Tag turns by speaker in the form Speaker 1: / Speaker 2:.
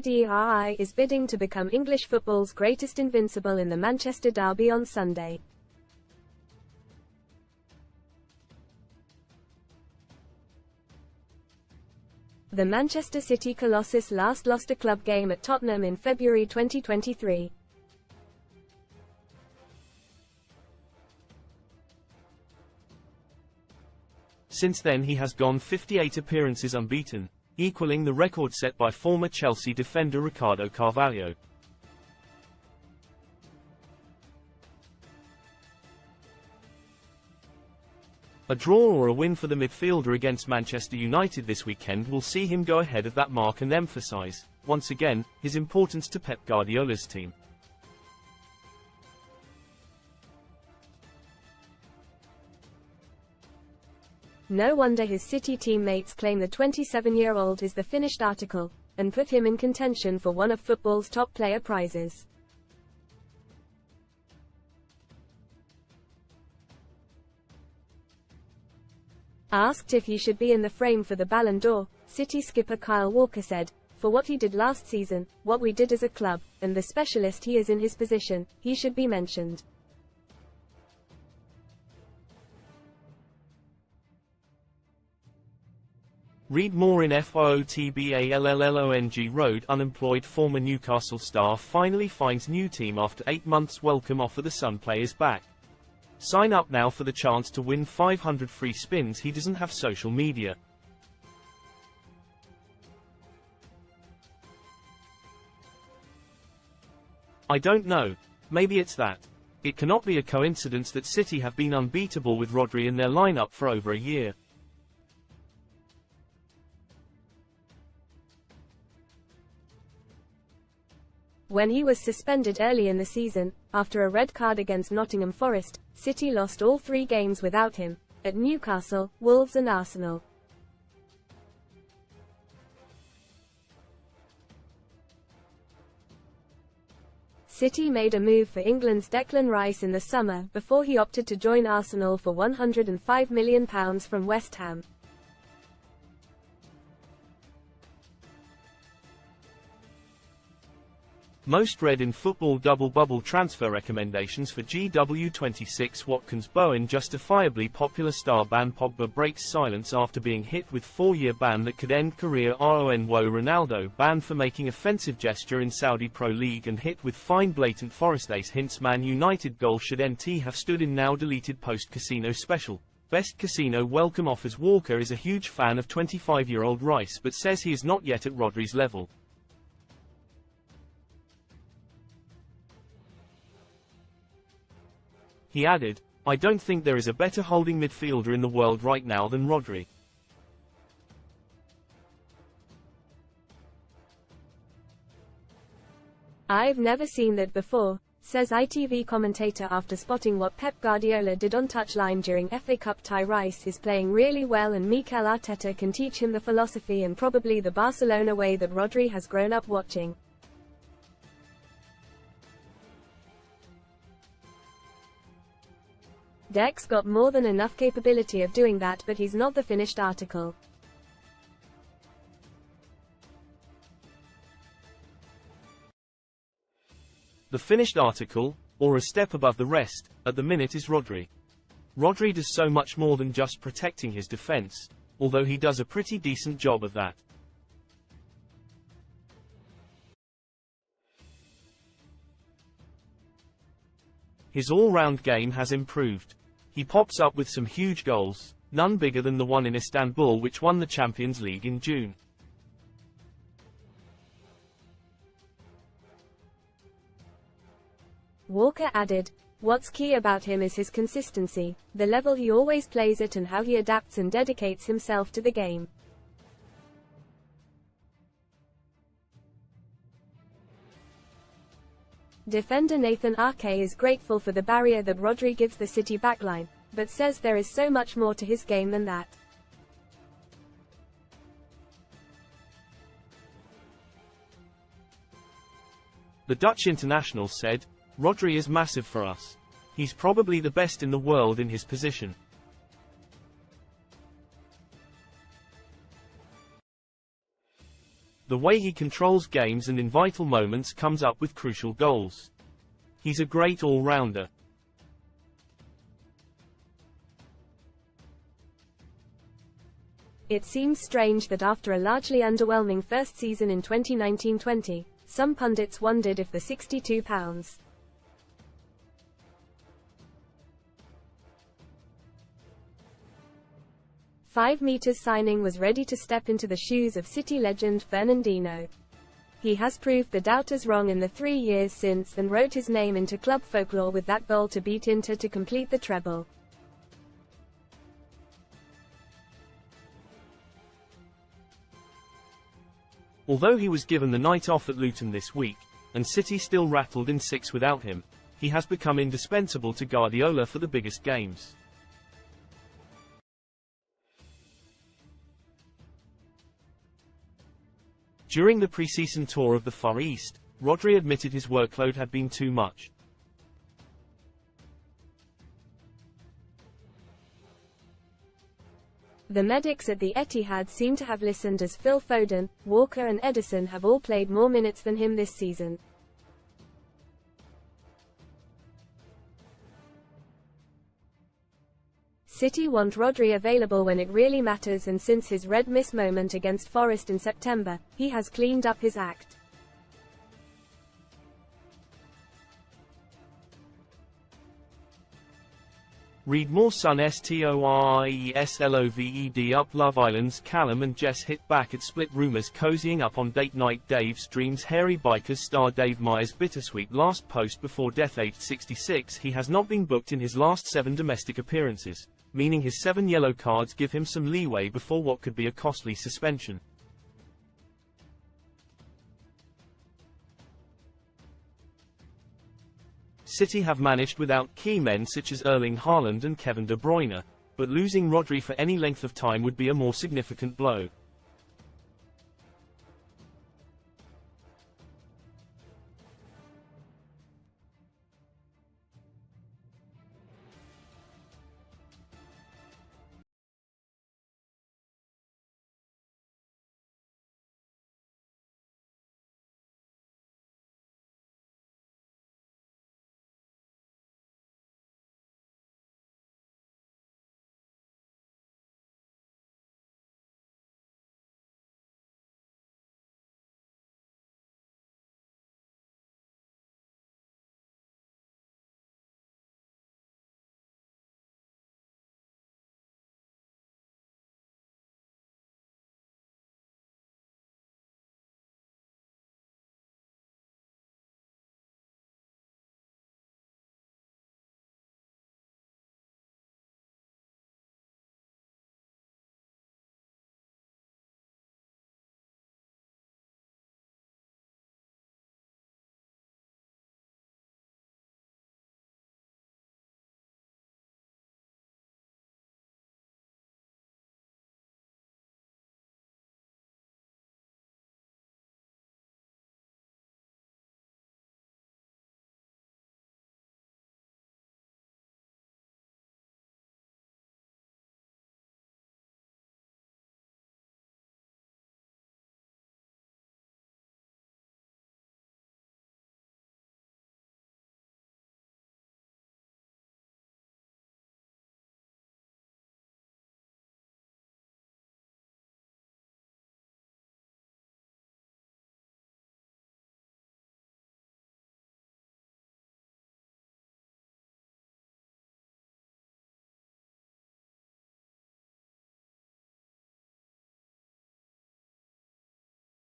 Speaker 1: Utd is bidding to become English football's greatest Invincible in the Manchester derby on Sunday. The Manchester City Colossus last lost a club game at Tottenham in February 2023.
Speaker 2: Since then he has gone 58 appearances unbeaten, equaling the record set by former Chelsea defender Ricardo Carvalho. A draw or a win for the midfielder against Manchester United this weekend will see him go ahead of that mark and emphasise, once again, his importance to Pep Guardiola's team.
Speaker 1: No wonder his City teammates claim the 27-year-old is the finished article, and put him in contention for one of football's top player prizes. Asked if he should be in the frame for the Ballon d'Or, City skipper Kyle Walker said, "For what he did last season, what we did as a club, and the specialist he is in his position, he should be mentioned."
Speaker 2: Read more in FOOTBALLLONG Road. Unemployed former Newcastle star finally finds new team after 8 months. Welcome offer. The Sun players back. Sign up now for the chance to win 500 free spins. He doesn't have social media. I don't know. Maybe it's that. It cannot be a coincidence that City have been unbeatable with Rodri in their lineup for over a year.
Speaker 1: When he was suspended early in the season, after a red card against Nottingham Forest, City lost all 3 games without him, at Newcastle, Wolves and Arsenal. City made a move for England's Declan Rice in the summer before he opted to join Arsenal for £105 million from West Ham.
Speaker 2: Most read in football double bubble transfer recommendations for GW26. Watkins Bowen justifiably popular star ban. Pogba breaks silence after being hit with 4-year ban that could end career. Ronwo Ronaldo banned for making offensive gesture in Saudi Pro League and hit with fine. Blatant Forest ace hints Man United goal should NT have stood in now deleted post casino special. Best casino welcome offers. Walker is a huge fan of 25-year-old Rice but says he is not yet at Rodri's level. He added, "I don't think there is a better holding midfielder in the world right now than Rodri.
Speaker 1: I've never seen that before," says ITV commentator after spotting what Pep Guardiola did on touchline during FA Cup tie. Rice is playing really well and Mikel Arteta can teach him the philosophy and probably the Barcelona way that Rodri has grown up watching. Dec's got more than enough capability of doing that, but he's not the finished article.
Speaker 2: The finished article, or a step above the rest, at the minute is Rodri. Rodri does so much more than just protecting his defense, although he does a pretty decent job of that. His all-round game has improved. He pops up with some huge goals, none bigger than the one in Istanbul which won the Champions League in June.
Speaker 1: Walker added, "What's key about him is his consistency, the level he always plays at and how he adapts and dedicates himself to the game." Defender Nathan Ake is grateful for the barrier that Rodri gives the City backline, but says there is so much more to his game than that.
Speaker 2: The Dutch international said, "Rodri is massive for us. He's probably the best in the world in his position. The way he controls games and in vital moments comes up with crucial goals. He's a great all-rounder.
Speaker 1: It seems strange that after a largely underwhelming first season in 2019-20, some pundits wondered if the £62 5 signing was ready to step into the shoes of City legend Fernandinho. He has proved the doubters wrong in the 3 years since and wrote his name into club folklore with that goal to beat Inter to complete the treble.
Speaker 2: Although he was given the night off at Luton this week, and City still rattled in 6 without him, he has become indispensable to Guardiola for the biggest games. During the pre-season tour of the Far East, Rodri admitted his workload had been too much.
Speaker 1: The medics at the Etihad seem to have listened as Phil Foden, Walker and Ederson have all played more minutes than him this season. City want Rodri available when it really matters, and since his red miss moment against Forest in September, he has cleaned up his act.
Speaker 2: Read more. Sun STORIESLOVED up. Love Island's Callum and Jess hit back at Split. Rumours cozying up on date night. Dave's dreams. Hairy Bikers star Dave Meyer's bittersweet last post before death. Aged 66, he has not been booked in his last 7 domestic appearances, meaning his 7 yellow cards give him some leeway before what could be a costly suspension. City have managed without key men such as Erling Haaland and Kevin De Bruyne, but losing Rodri for any length of time would be a more significant blow.